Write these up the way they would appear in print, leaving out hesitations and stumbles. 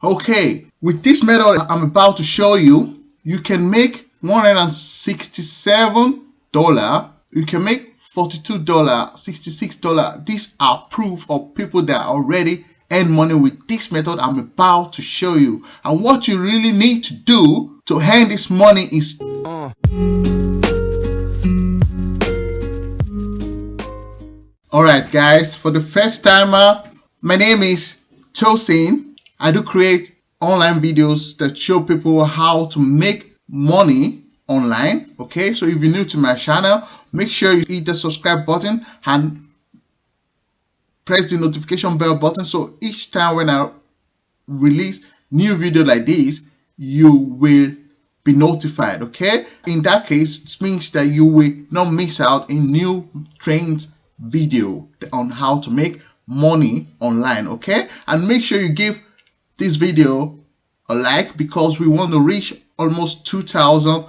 Okay, with this method I'm about to show you, you can make $167, you can make $42, $66. These are proof of people that already earn money with this method I'm about to show you. And what you really need to do to earn this money is Alright guys, for the first timer, my name is Tosin. I do create online videos that show people how to make money online. Okay, so if you're new to my channel, make sure you hit the subscribe button and press the notification bell button, so each time when I release new video like this, you will be notified. Okay, in that case, it means that you will not miss out in new trends video on how to make money online. Okay, and make sure you give this video a like, because we want to reach almost 2,000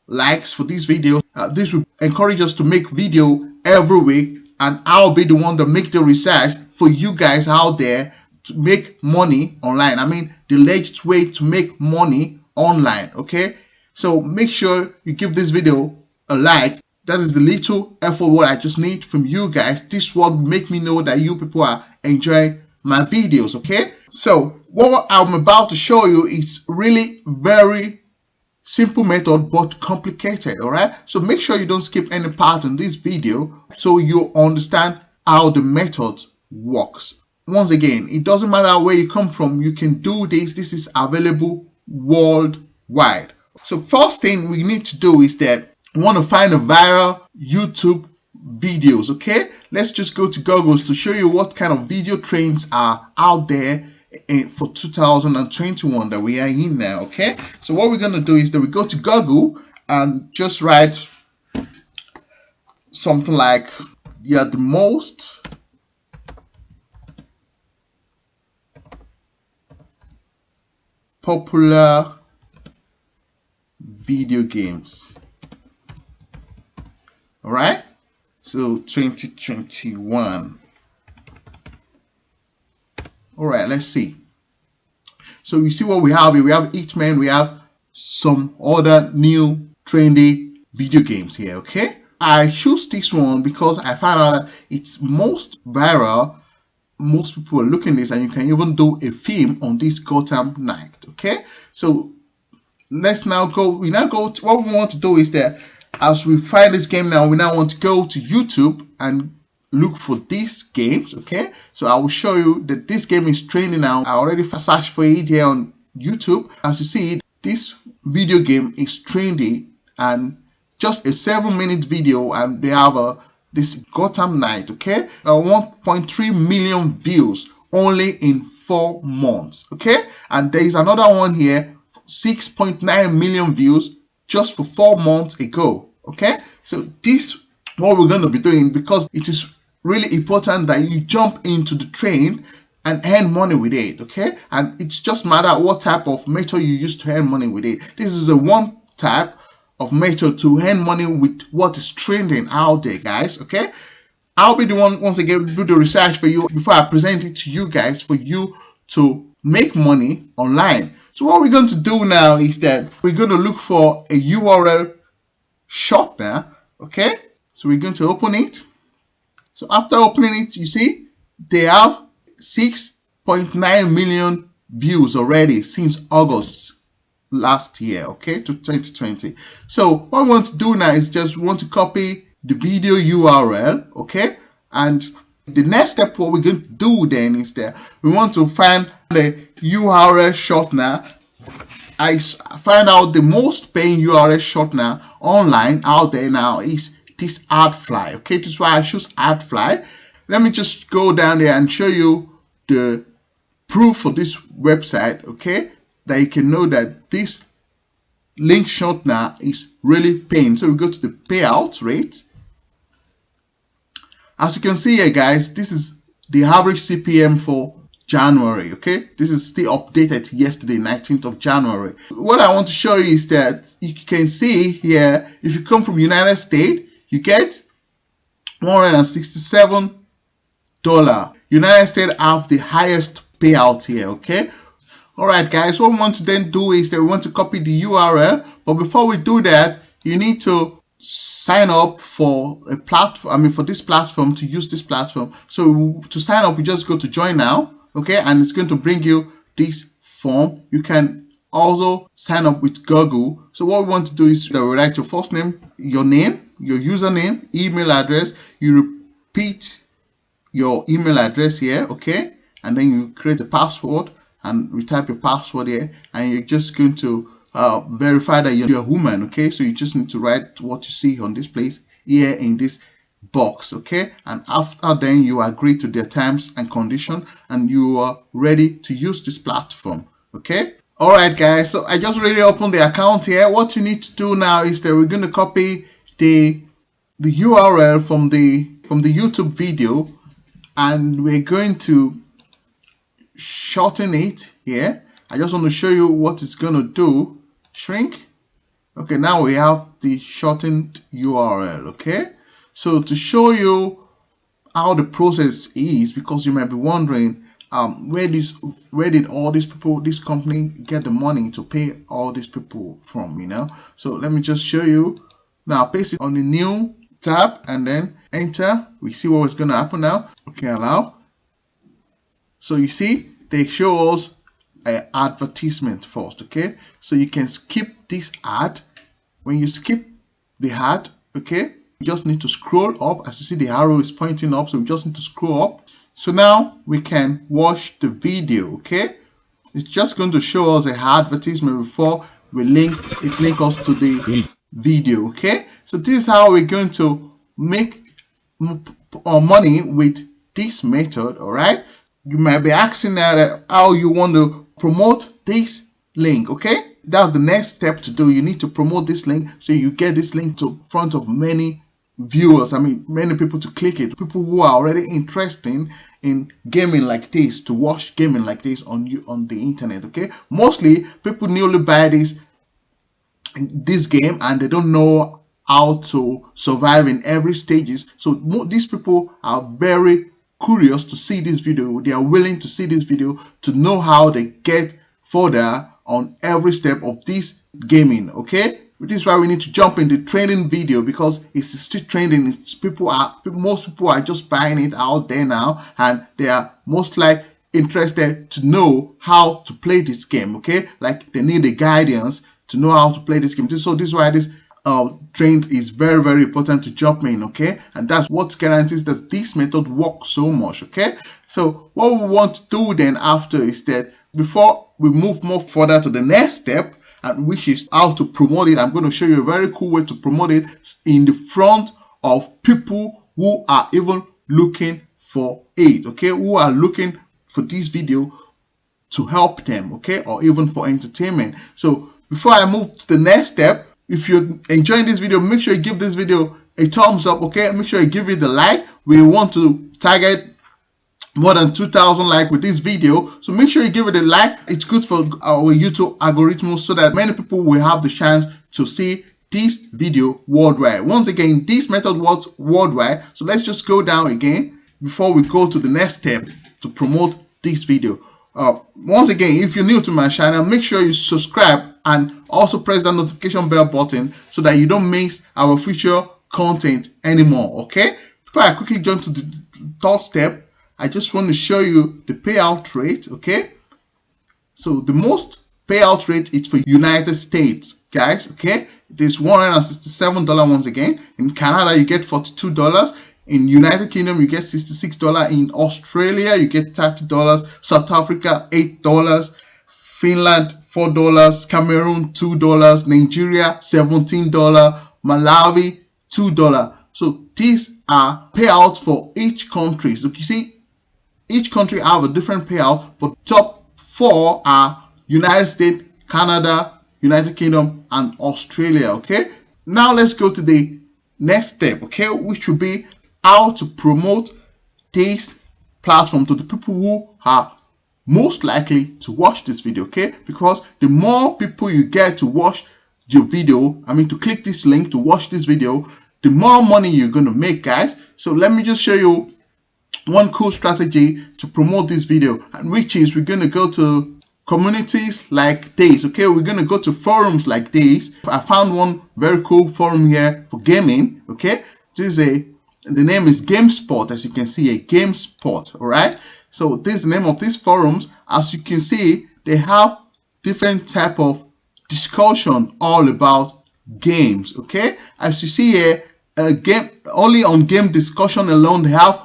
likes for this video. This will encourage us to make video every week, and I'll be the one that make the research for you guys out there to make money online. I mean, the latest way to make money online. Okay, so make sure you give this video a like. That is the little effort what I just need from you guys. This will make me know that you people are enjoying my videos. Okay, so what I'm about to show you is really very simple method but complicated. All right, so make sure you don't skip any part in this video so you understand how the method works. Once again, it doesn't matter where you come from, you can do this. This is available worldwide. So first thing we need to do is that we want to find a viral YouTube videos. Okay, let's just go to Google to show you what kind of video trends are out there for 2021 that we are in now. Okay, so what we're going to do is that we go to Google and just write something like, yeah, the most popular video games. All right, so 2021. All right, let's see. So you see what we have here. We have Hitman, we have some other new trendy video games here. Okay, I choose this one because I found out that it's most viral. Most people are looking at this, and you can even do a film on this Gotham Knight. Okay, so let's now go. We now go to what we want to do is that as we find this game now, we now want to go to YouTube and look for these games. Okay, so I will show you that this game is trending now. I already searched for it here on YouTube. As you see, this video game is trendy, and just a 7-minute video, and they have this Gotham Knight. Okay, 1.3 million views only in 4 months. Okay, and there is another one here, 6.9 million views just for 4 months ago. Okay, so this what we're going to be doing, because it is really important that you jump into the train and earn money with it. Okay, and it's just matter what type of method you use to earn money with it. This is a one type of method to earn money with what is trending out there, guys. Okay, I'll be the one once again do the research for you before I present it to you guys for you to make money online. So what we're going to do now is that we're going to look for a URL shortener. Okay, so we're going to open it. So after opening it, you see they have 6.9 million views already since August last year, okay, to 2020. So what we want to do now is just want to copy the video URL. Okay, and the next step what we're going to do then is that we want to find the URL shortener. I find out the most paying URL shortener online out there now is this AdFly. Okay, this is why I choose AdFly. Let me just go down there and show you the proof for this website. Okay, that you can know that this link shortener is really paying. So we go to the payout rate. As you can see here, guys, this is the average CPM for January. Okay, this is still updated yesterday, 19th of January. What I want to show you is that you can see here, if you come from United States, you get $167. United States have the highest payout here. Okay, Alright guys, what we want to then do is that we want to copy the URL, but before we do that, you need to sign up for a platform, for this platform, to use this platform. So to sign up, you just go to join now, okay, and it's going to bring you this form. You can also sign up with Google. So what we want to do is that we write your first name, your username, email address. You repeat your email address here, okay, and then you create a password and we type your password here, and you're just going to verify that you're a woman, okay. So you just need to write what you see on this place here in this box, okay, and after then you agree to their terms and condition and you are ready to use this platform, okay. Alright guys, so I just really opened the account here. What you need to do now is that we're going to copy the URL from the YouTube video, and we're going to shorten it here. I just want to show you what it's going to do. Shrink. Okay, now we have the shortened URL, okay. So to show you how the process is, because you might be wondering where did all these people, this company, get the money to pay all these people from, so let me just show you. Now paste it on the new tab and then enter. We see what is going to happen now. Okay, allow. So you see they show us an advertisement first, okay. So you can skip this ad. When you skip the ad, okay, you just need to scroll up. As you see, the arrow is pointing up, so we just need to scroll up. So now we can watch the video, okay. It's just going to show us an advertisement before we link us to the video, okay. So this is how we're going to make money with this method. All right, you might be asking now how you want to promote this link, okay. That's the next step to do. You need to promote this link so you get this link to front of many viewers, many people to click it, people who are already interested in gaming like this, to watch gaming like this on the internet, okay. Mostly people newly buy this game and they don't know how to survive in every stages. So these people are very curious to see this video. They are willing to see this video to know how they get further on every step of this gaming, okay. This is why we need to jump in the training video, because it's still trending. Most people are just buying it out there now, and they are most like interested to know how to play this game, okay. Like they need the guidance to know how to play this game. So this is why this trend is very, very important to jump in, okay. And that's what guarantees that this method works so much, okay. So what we want to do then after is that before we move more further to the next step, and which is how to promote it, I'm going to show you a very cool way to promote it in the front of people who are even looking for it, okay, who are looking for this video to help them, okay, or even for entertainment. So before I move to the next step, if you're enjoying this video, make sure you give this video a thumbs up, okay. Make sure you give it the like. We want to target more than 2,000 likes with this video, so make sure you give it a like. It's good for our YouTube algorithm so that many people will have the chance to see this video worldwide. Once again, this method works worldwide. So let's just go down again before we go to the next step to promote this video. Once again, if you're new to my channel, make sure you subscribe and also press that notification bell button so that you don't miss our future content anymore, okay. Before I quickly jump to the third step, I just want to show you the payout rate, okay. So the most payout rate is for United States, guys, okay. It is $167 once again. In Canada, you get $42. In United Kingdom, you get $66. In Australia, you get $30. South Africa, $8. Finland, $4. Cameroon, $2. Nigeria, $17. Malawi, $2. So these are payouts for each country. So you see, each country have a different payout, but top 4 are United States, Canada, United Kingdom, and Australia, okay. Now let's go to the next step, okay, which will be how to promote this platform to the people who are most likely to watch this video, okay. Because the more people you get to watch your video, to click this link to watch this video, the more money you're going to make, guys. So let me just show you one cool strategy to promote this video, and which is we're going to go to communities like this. Okay, we're gonna go to forums like this. I found one very cool forum here for gaming. Okay, this is the name is GameSpot, as you can see, a GameSpot. All right, so this is the name of these forums. As you can see, they have different type of discussion all about games. Okay, as you see here, game only on game discussion alone, they have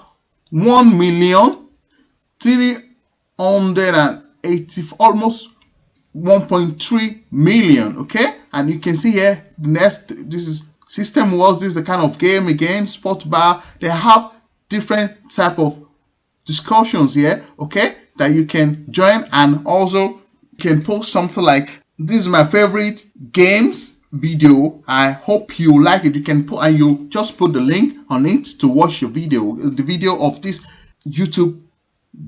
1,380, almost 1.3 million. Okay, and you can see here the next, this is System Wars. This is the kind of game again, Sport Bar. They have different type of discussions here, okay, that you can join, and also you can post something like, this is my favorite games video, I hope you like it. You can put, and you just put the link on it to watch your video, the video of this YouTube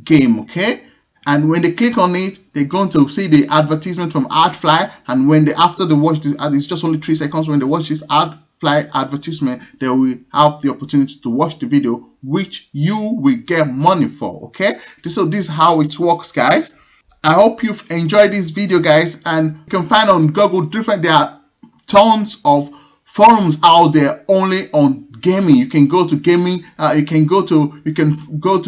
game. Okay, and when they click on it, they're going to see the advertisement from AdFly, and when they, after they watch this ad, it's just only 3 seconds, when they watch this AdFly advertisement, they will have the opportunity to watch the video, which you will get money for. Okay, so this is how it works, guys. I hope you've enjoyed this video, guys, and you can find on Google there are tons of forums out there only on gaming. You can go to gaming, you can go to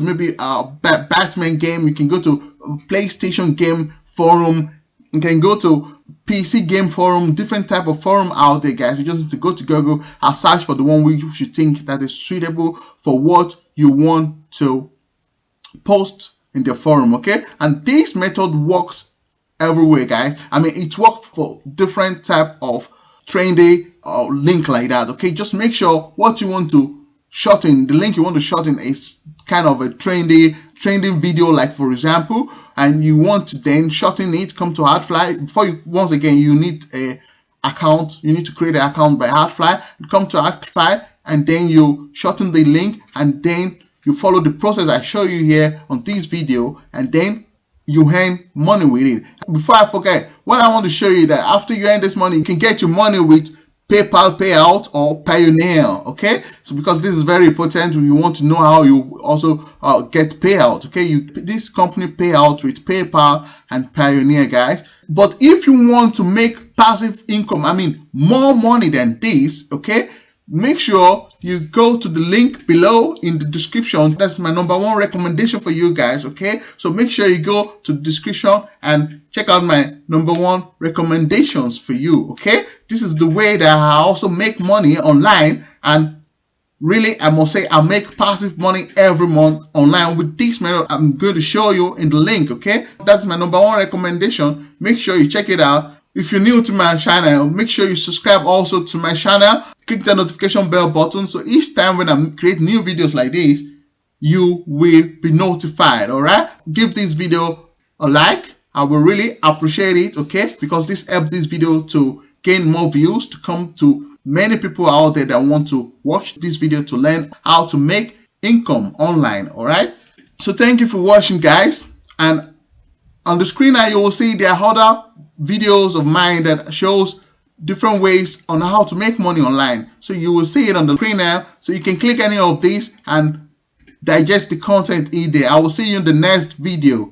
maybe Batman game, you can go to PlayStation game forum, you can go to PC game forum, different type of forum out there, guys. You just need to go to Google and search for the one which you think that is suitable for what you want to post in the forum. Okay, and this method works everywhere, guys. I mean, it works for different type of trendy link like that. Okay, just make sure what you want to shorten, the link you want to shorten, is kind of a trending video, like for example, and you want to then shorten it. Come to AdFly. Before you, once again, you need a account, you need to create an account by AdFly. You come to AdFly and then you shorten the link, and then you follow the process I show you here on this video, and then you earn money with it. Before I forget, what I want to show you, that after you earn this money, you can get your money with PayPal, Payout, or Pioneer. Okay, so because this is very important, you want to know how you also get payout. Okay, this company Payout with PayPal and Pioneer, guys. But if you want to make passive income, I mean more money than this, okay, make sure you go to the link below in the description. That's my #1 recommendation for you guys. Okay, so make sure you go to the description and check out my #1 recommendations for you. Okay, this is the way that I also make money online, and really, I must say, I make passive money every month online with this method I'm going to show you in the link. Okay, that's my #1 recommendation. Make sure you check it out. If you're new to my channel, make sure you subscribe also to my channel. Click the notification bell button, so each time when I create new videos like this, you will be notified. All right, give this video a like. I will really appreciate it. Okay, because this helps this video to gain more views, to come to many people out there that want to watch this video to learn how to make income online. All right, so thank you for watching, guys, and on the screen now you will see there are other videos of mine that shows different ways on how to make money online. So you will see it on the screen now, so you can click any of these and digest the content in there. I will see you in the next video.